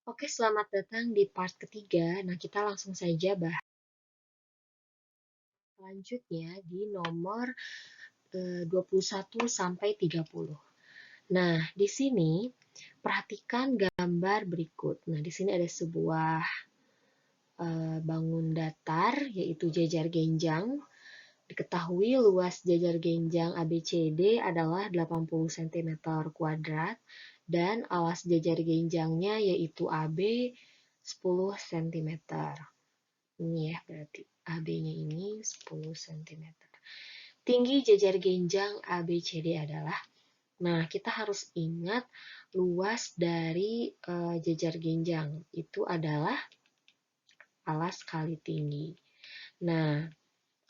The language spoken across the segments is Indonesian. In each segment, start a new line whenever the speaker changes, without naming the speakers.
Oke, selamat datang di part ketiga. Nah, kita langsung saja bahas selanjutnya di nomor 21 sampai 30. Nah, di sini perhatikan gambar berikut. Nah, di sini ada sebuah bangun datar, yaitu jajar genjang. Diketahui luas jajar genjang ABCD adalah 80 cm kuadrat dan alas jajar genjangnya yaitu AB 10 cm. Ini ya, berarti AB-nya ini 10 cm. Tinggi jajar genjang ABCD adalah, nah kita harus ingat luas dari jajar genjang itu adalah alas kali tinggi. Nah,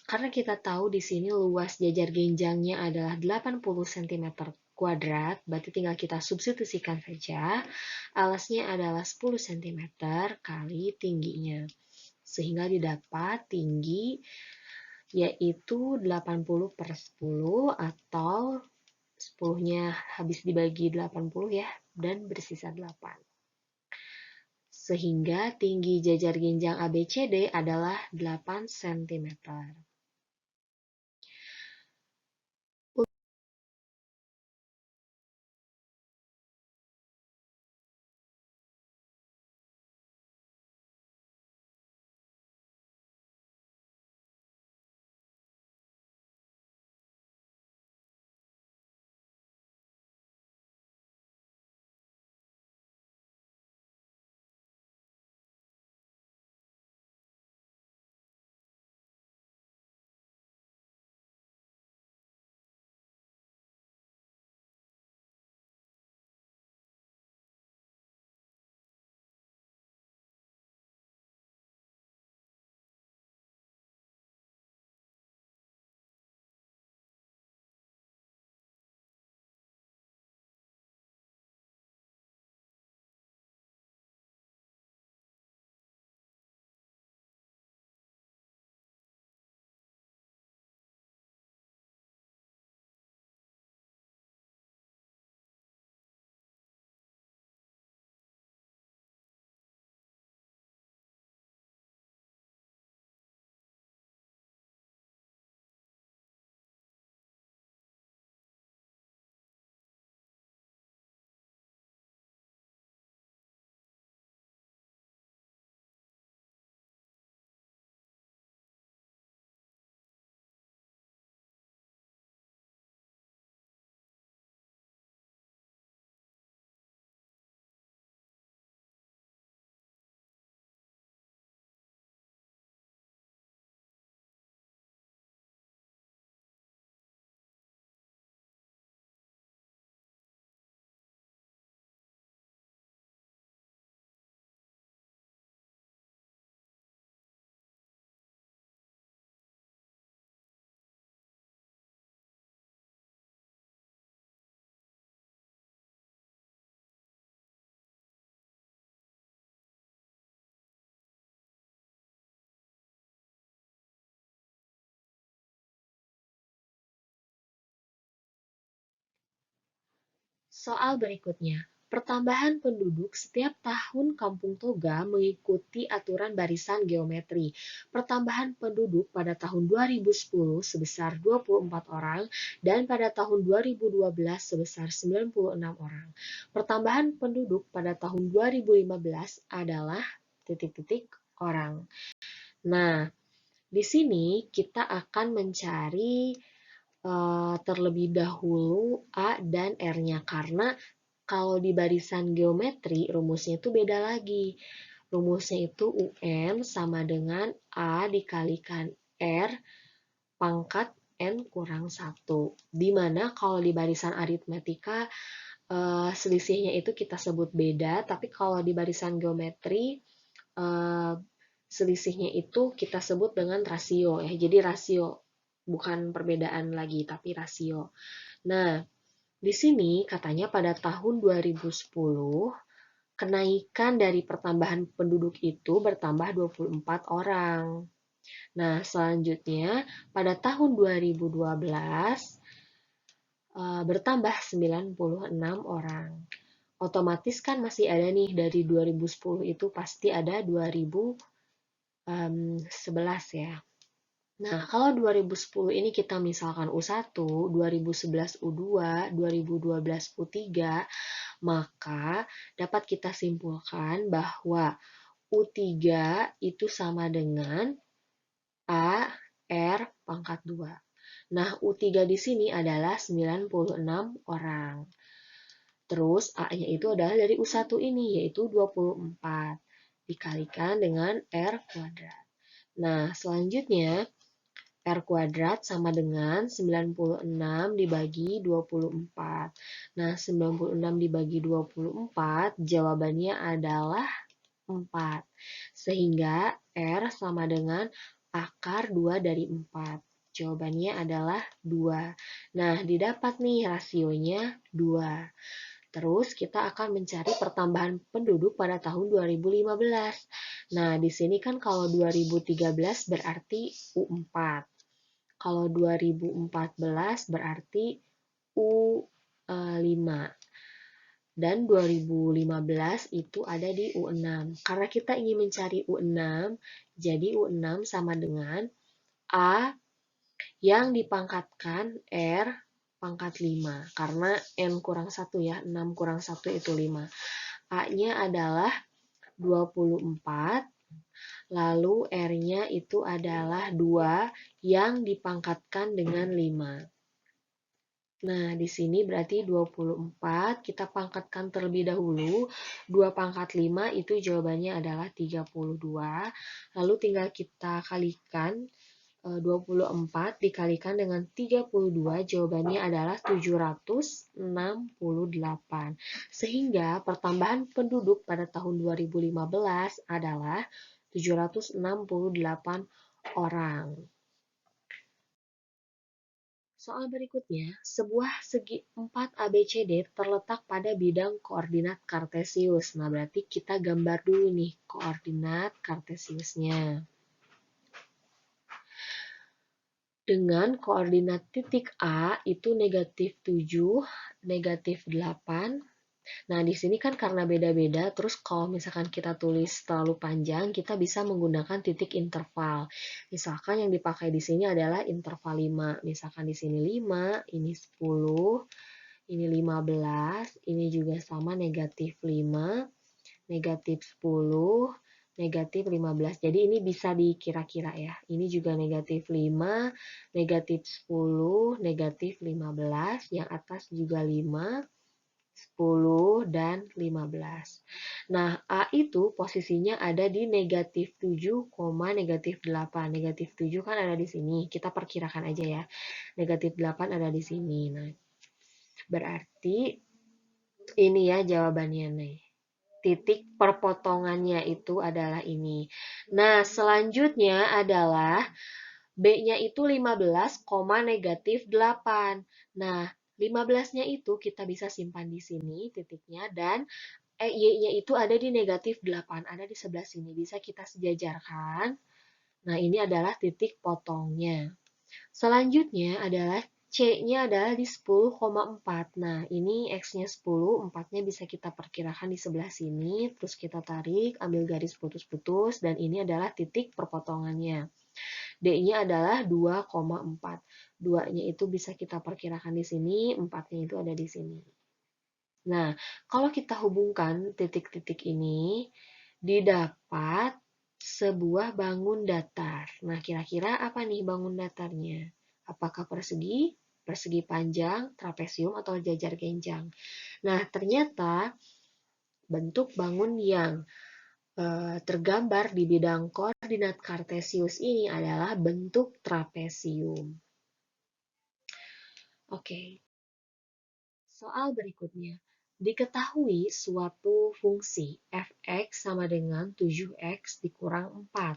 karena kita tahu di sini luas jajar genjangnya adalah 80 cm kuadrat, berarti tinggal kita substitusikan saja. Alasnya adalah 10 cm kali tingginya. Sehingga didapat tinggi yaitu 80 per 10 atau 10-nya habis dibagi 80 ya, dan bersisa 8. Sehingga tinggi jajar genjang ABCD adalah 8 cm. Soal berikutnya, pertambahan penduduk setiap tahun Kampung Toga mengikuti aturan barisan geometri. Pertambahan penduduk pada tahun 2010 sebesar 24 orang dan pada tahun 2012 sebesar 96 orang. Pertambahan penduduk pada tahun 2015 adalah titik-titik orang. Nah, di sini kita akan mencari terlebih dahulu A dan R-nya, karena kalau di barisan geometri rumusnya itu beda lagi. Rumusnya itu UN sama dengan A dikalikan R pangkat N kurang 1. Dimana kalau di barisan aritmetika selisihnya itu kita sebut beda, tapi kalau di barisan geometri selisihnya itu kita sebut dengan rasio ya. Jadi rasio, bukan perbedaan lagi, tapi rasio. Nah, di sini katanya pada tahun 2010 kenaikan dari pertambahan penduduk itu bertambah 24 orang. Nah, selanjutnya pada tahun 2012 bertambah 96 orang. otomatis kan masih ada nih dari 2010 itu pasti ada 2011 ya. Nah, kalau 2010 ini kita misalkan U1, 2011 U2, 2012 U3, maka dapat kita simpulkan bahwa U3 itu sama dengan A, R pangkat 2. Nah, U3 di sini adalah 96 orang. Terus A-nya itu adalah dari U1 ini, yaitu 24. Dikalikan dengan R kuadrat. Nah, selanjutnya R kuadrat sama dengan 96 dibagi 24. Nah, 96 dibagi 24, jawabannya adalah 4. Sehingga R sama dengan akar 2 dari 4. Jawabannya adalah 2. Nah, didapat nih rasionya 2. Terus kita akan mencari pertambahan penduduk pada tahun 2015. Nah, di sini kan kalau 2013 berarti U4. Kalau 2014 berarti U5. Dan 2015 itu ada di U6. Karena kita ingin mencari U6, jadi U6 sama dengan A yang dipangkatkan R pangkat 5. Karena N kurang 1 ya, 6 kurang 1 itu 5. A-nya adalah 24, lalu R-nya itu adalah 2 yang dipangkatkan dengan 5. Nah, di sini berarti 24, kita pangkatkan terlebih dahulu. 2 pangkat 5 itu jawabannya adalah 32. Lalu tinggal kita kalikan, 24 dikalikan dengan 32, jawabannya adalah 768. Sehingga pertambahan penduduk pada tahun 2015 adalah 768 orang. Soal berikutnya, sebuah segi 4 ABCD terletak pada bidang koordinat kartesius. Nah, berarti kita gambar dulu nih koordinat kartesiusnya. Dengan koordinat titik A itu negatif 7, negatif 8. Nah, di sini kan karena beda-beda, terus kalau misalkan kita tulis terlalu panjang, kita bisa menggunakan titik interval. Misalkan yang dipakai di sini adalah interval 5. Misalkan di sini 5, ini 10, ini 15, ini juga sama negatif 5, negatif 10, negatif 15. Jadi ini bisa dikira-kira ya. Ini juga negatif 5, negatif 10, negatif 15. Yang atas juga 5, 10, dan 15. Nah, A itu posisinya ada di negatif 7, negatif 8. Negatif 7 kan ada di sini. Kita perkirakan aja ya. Negatif 8 ada di sini. Nah, berarti ini ya jawabannya nih. Titik perpotongannya itu adalah ini. Nah, selanjutnya adalah B-nya itu 15, negatif 8. Nah, 15-nya itu kita bisa simpan di sini titiknya dan Y-nya itu ada di negatif 8, ada di sebelah sini. Bisa kita sejajarkan. Nah, ini adalah titik potongnya. Selanjutnya adalah C-nya adalah di 10,4. Nah, ini X-nya 10, 4-nya bisa kita perkirakan di sebelah sini. Terus kita tarik, ambil garis putus-putus, dan ini adalah titik perpotongannya. D-nya adalah 2,4. 2-nya itu bisa kita perkirakan di sini, 4-nya itu ada di sini. Nah, kalau kita hubungkan titik-titik ini, didapat sebuah bangun datar. Nah, kira-kira apa nih bangun datarnya? Apakah persegi, persegi panjang, trapesium, atau jajar genjang? Nah, ternyata bentuk bangun yang tergambar di bidang koordinat kartesius ini adalah bentuk trapesium. Oke. Soal berikutnya. Diketahui suatu fungsi f(x) sama dengan 7x dikurang 4.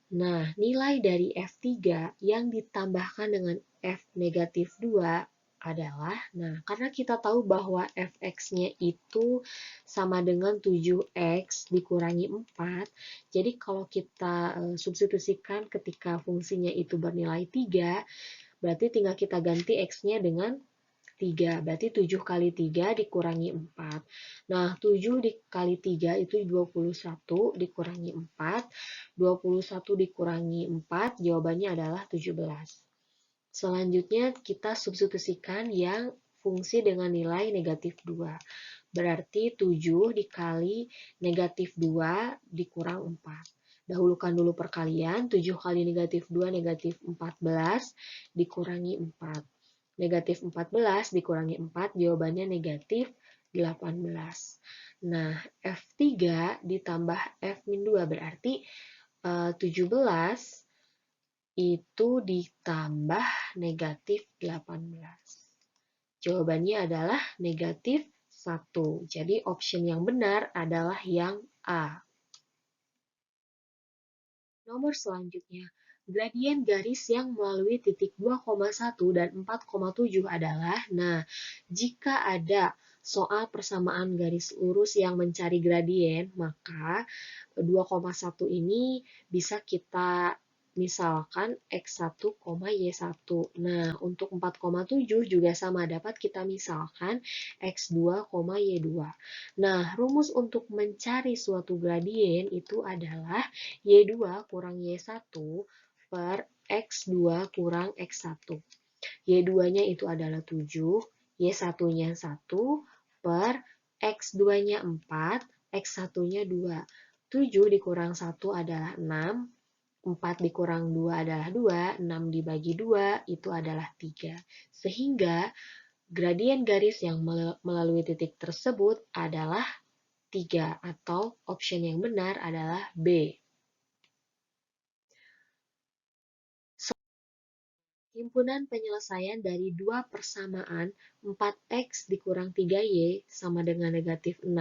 Nah, nilai dari f3 yang ditambahkan dengan f negatif 2 adalah, nah karena kita tahu bahwa fx-nya itu sama dengan 7x dikurangi 4, jadi kalau kita substitusikan ketika fungsinya itu bernilai 3, berarti tinggal kita ganti x-nya dengan 3. Berarti 7 kali 3 dikurangi 4. Nah, 7 dikali 3 itu 21 dikurangi 4. 21 dikurangi 4, jawabannya adalah 17. Selanjutnya kita substitusikan yang fungsi dengan nilai negatif 2. Berarti 7 dikali negatif 2 dikurang 4. Dahulukan dulu perkalian, 7 kali negatif 2 negatif 14 dikurangi 4. Negatif 14 dikurangi 4, jawabannya negatif 18. Nah, F3 ditambah F-2 berarti 17 itu ditambah negatif 18. Jawabannya adalah negatif 1. Jadi option yang benar adalah yang A. Nomor selanjutnya, gradien garis yang melalui titik 2,1 dan 4,7 adalah, nah, jika ada soal persamaan garis lurus yang mencari gradien, maka 2,1 ini bisa kita misalkan X1, Y1. Nah, untuk 4,7 juga sama, dapat kita misalkan X2, Y2. Nah, rumus untuk mencari suatu gradien itu adalah Y2 kurang Y1 per X2 kurang X1. Y2-nya itu adalah 7, Y1-nya 1 per X2-nya 4, X1-nya 2. 7 dikurang 1 adalah 6, 4 dikurang 2 adalah 2, 6 dibagi 2 itu adalah 3. Sehingga gradien garis yang melalui titik tersebut adalah 3 atau option yang benar adalah B. Himpunan penyelesaian dari dua persamaan 4x dikurang 3y sama dengan negatif 6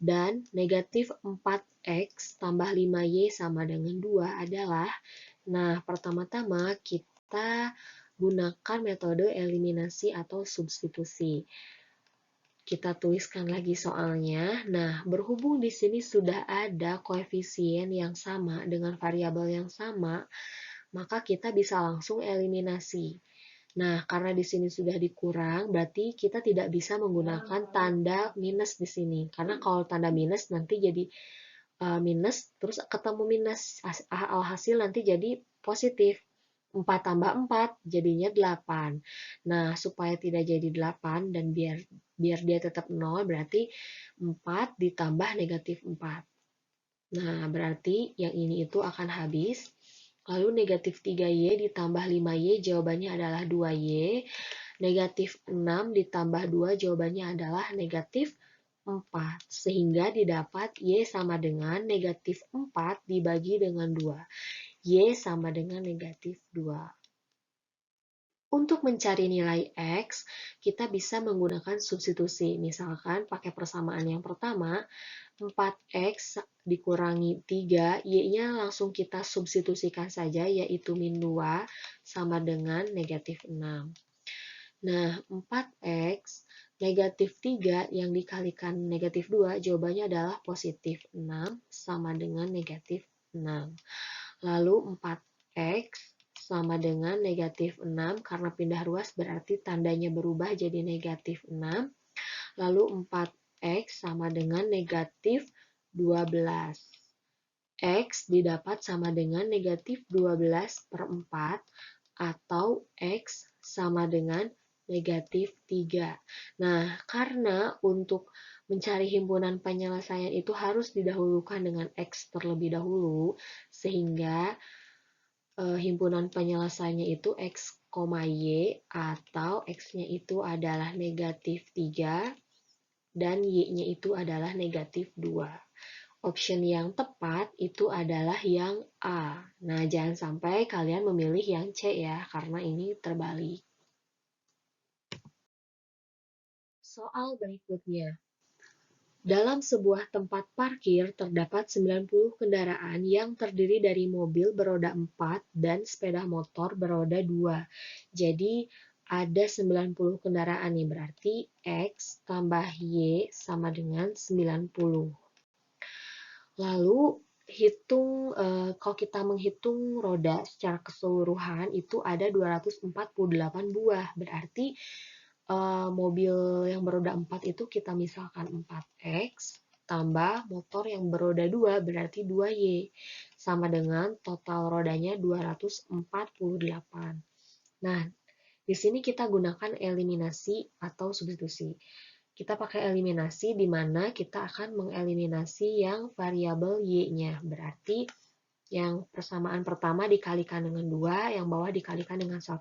dan negatif 4x tambah 5y sama dengan 2 adalah, nah, pertama-tama kita gunakan metode eliminasi atau substitusi. Kita tuliskan lagi soalnya. Nah, berhubung di sini sudah ada koefisien yang sama dengan variabel yang sama, maka kita bisa langsung eliminasi. Nah, karena di sini sudah dikurang, berarti kita tidak bisa menggunakan tanda minus di sini. Karena kalau tanda minus nanti jadi minus, terus ketemu minus, alhasil nanti jadi positif. 4 tambah 4 jadinya 8. Nah, supaya tidak jadi 8 dan biar dia tetap 0, berarti 4 ditambah negatif 4. Nah, berarti yang ini itu akan habis. Lalu negatif 3y ditambah 5y jawabannya adalah 2y. Negatif 6 ditambah 2 jawabannya adalah negatif 4. Sehingga didapat y sama dengan negatif 4 dibagi dengan 2. Y sama dengan negatif 2. Untuk mencari nilai X, kita bisa menggunakan substitusi. Misalkan pakai persamaan yang pertama, 4x dikurangi 3, y-nya langsung kita substitusikan saja, yaitu min 2 sama dengan negatif 6. Nah, 4x negatif 3 yang dikalikan negatif 2, jawabannya adalah positif 6 sama dengan negatif 6. Lalu 4x sama dengan negatif 6, karena pindah ruas berarti tandanya berubah jadi negatif 6. Lalu 4x sama dengan negatif 12. X didapat sama dengan negatif 12 per 4 atau X sama dengan negatif 3. Nah, karena untuk mencari himpunan penyelesaian itu harus didahulukan dengan X terlebih dahulu, sehingga himpunan penyelesaiannya itu X, Y atau X-nya itu adalah negatif 3 dan Y-nya itu adalah negatif 2. Option yang tepat itu adalah yang A. Nah, jangan sampai kalian memilih yang C ya, karena ini terbalik. Soal berikutnya. Dalam sebuah tempat parkir terdapat 90 kendaraan yang terdiri dari mobil beroda 4 dan sepeda motor beroda 2. Jadi ada 90 kendaraan nih, berarti X tambah Y sama dengan 90. Lalu kalau kita menghitung roda secara keseluruhan itu ada 248 buah. Berarti mobil yang beroda 4 itu kita misalkan 4X tambah motor yang beroda 2 berarti 2Y sama dengan total rodanya 248. Nah, di sini kita gunakan eliminasi atau substitusi. Kita pakai eliminasi di mana kita akan mengeliminasi yang variabel Y-nya. Berarti yang persamaan pertama dikalikan dengan 2, yang bawah dikalikan dengan 1.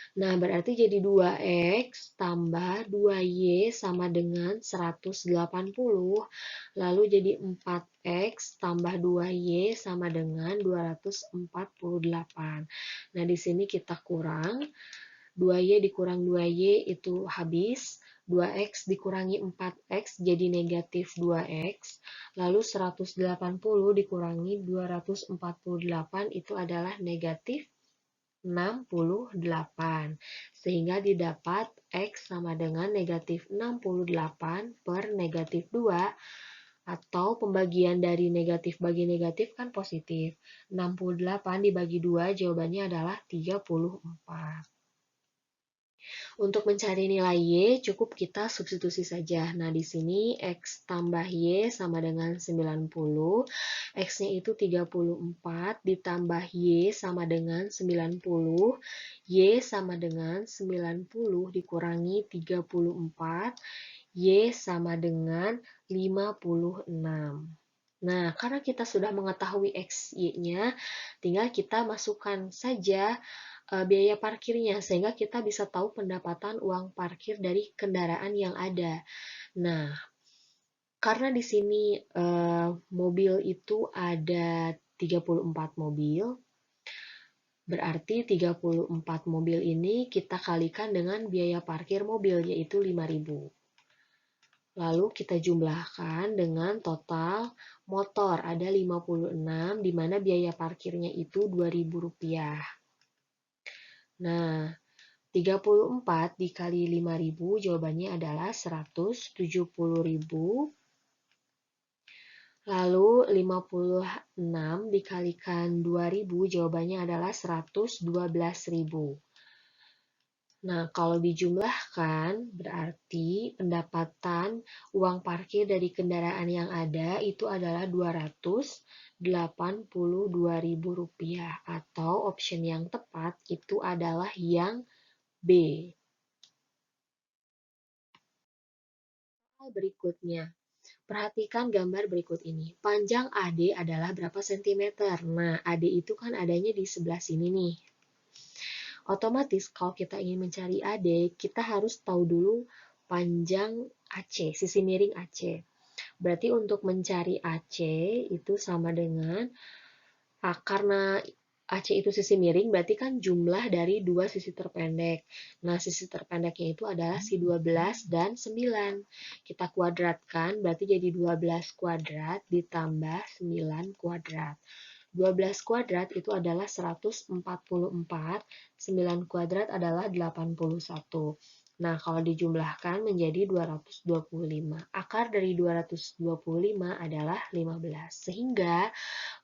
Nah, berarti jadi 2X tambah 2Y sama dengan 180, lalu jadi 4X tambah 2Y sama dengan 248. Nah, di sini kita kurang, 2Y dikurang 2Y itu habis, 2X dikurangi 4X jadi negatif 2X, lalu 180 dikurangi 248 itu adalah negatif 68, sehingga didapat X sama dengan negatif 68 per negatif 2, atau pembagian dari negatif bagi negatif kan positif. 68 dibagi 2 jawabannya adalah 34. Untuk mencari nilai Y, cukup kita substitusi saja. Nah, di sini X tambah Y sama dengan 90. X-nya itu 34, ditambah Y sama dengan 90. Y sama dengan 90 dikurangi 34. Y sama dengan 56. Nah, karena kita sudah mengetahui X, Y-nya, tinggal kita masukkan saja biaya parkirnya, sehingga kita bisa tahu pendapatan uang parkir dari kendaraan yang ada. Nah, karena di sini mobil itu ada 34 mobil, berarti 34 mobil ini kita kalikan dengan biaya parkir mobil, yaitu 5.000. Lalu kita jumlahkan dengan total motor, ada 56, di mana biaya parkirnya itu Rp2.000. Nah, 34 dikali 5.000 jawabannya adalah 170.000. Lalu 56 dikalikan 2.000 jawabannya adalah 112.000. Nah, kalau dijumlahkan berarti pendapatan uang parkir dari kendaraan yang ada itu adalah Rp282.000, atau option yang tepat itu adalah yang B. Berikutnya, perhatikan gambar berikut ini. Panjang AD adalah berapa sentimeter? Nah, AD itu kan adanya di sebelah sini nih. Otomatis kalau kita ingin mencari AD, kita harus tahu dulu panjang AC, sisi miring AC. Berarti untuk mencari AC itu sama dengan, karena AC itu sisi miring, berarti kan jumlah dari dua sisi terpendek. Nah, sisi terpendeknya itu adalah si 12 dan 9. Kita kuadratkan, berarti jadi 12 kuadrat ditambah 9 kuadrat. 12 kuadrat itu adalah 144, 9 kuadrat adalah 81. Nah, kalau dijumlahkan menjadi 225. Akar dari 225 adalah 15. Sehingga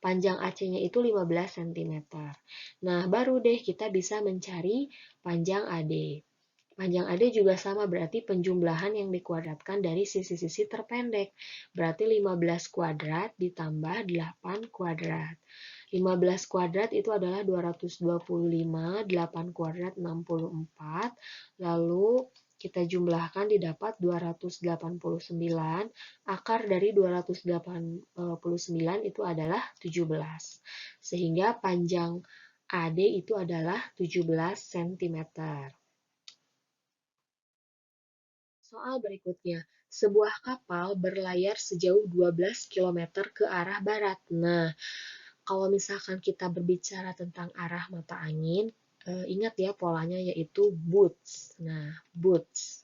panjang AC-nya itu 15 cm. Nah, baru deh kita bisa mencari panjang AD. Panjang AD juga sama, berarti penjumlahan yang dikuadratkan dari sisi-sisi terpendek. Berarti 15 kuadrat ditambah 8 kuadrat. 15 kuadrat itu adalah 225, 8 kuadrat 64, lalu kita jumlahkan didapat 289, akar dari 289 itu adalah 17. Sehingga panjang AD itu adalah 17 cm. Soal berikutnya, sebuah kapal berlayar sejauh 12 km ke arah barat. Nah, kalau misalkan kita berbicara tentang arah mata angin, ingat ya polanya yaitu boots. Nah, boots.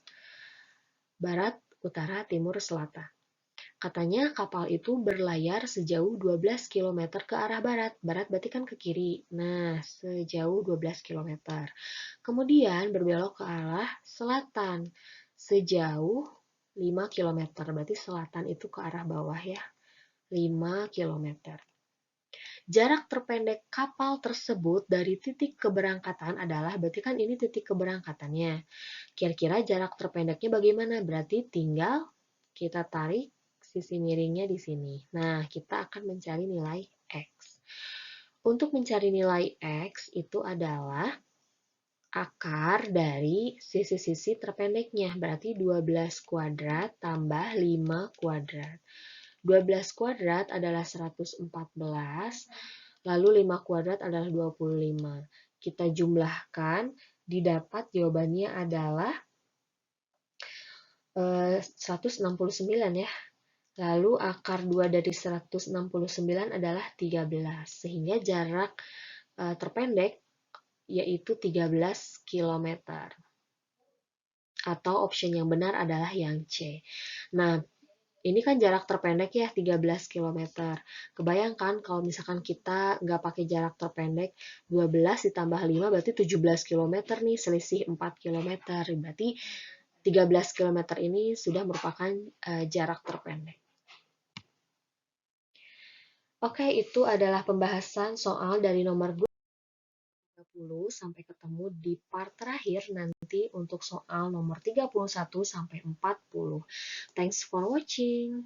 Barat, utara, timur, selatan. Katanya kapal itu berlayar sejauh 12 km ke arah barat. Barat berarti kan ke kiri. Nah, sejauh 12 km. Kemudian berbelok ke arah selatan. Sejauh 5 km. Berarti selatan itu ke arah bawah ya. 5 km. Jarak terpendek kapal tersebut dari titik keberangkatan adalah, berarti kan ini titik keberangkatannya. Kira-kira jarak terpendeknya bagaimana? Berarti tinggal kita tarik sisi miringnya di sini. Nah, kita akan mencari nilai X. Untuk mencari nilai X itu adalah akar dari sisi-sisi terpendeknya. Berarti 12 kuadrat tambah 5 kuadrat. 12 kuadrat adalah 114, lalu 5 kuadrat adalah 25. Kita jumlahkan, didapat jawabannya adalah 169 ya. Lalu akar 2 dari 169 adalah 13. Sehingga jarak terpendek yaitu 13 km. Atau option yang benar adalah yang C. Nah, ini kan jarak terpendek ya, 13 km. Kebayangkan kalau misalkan kita nggak pakai jarak terpendek, 12 ditambah 5 berarti 17 km nih, selisih 4 km. Berarti 13 km ini sudah merupakan jarak terpendek. Oke, itu adalah pembahasan soal dari nomor 20. Sampai ketemu di part terakhir nanti untuk soal nomor 31 sampai 40. Thanks for watching.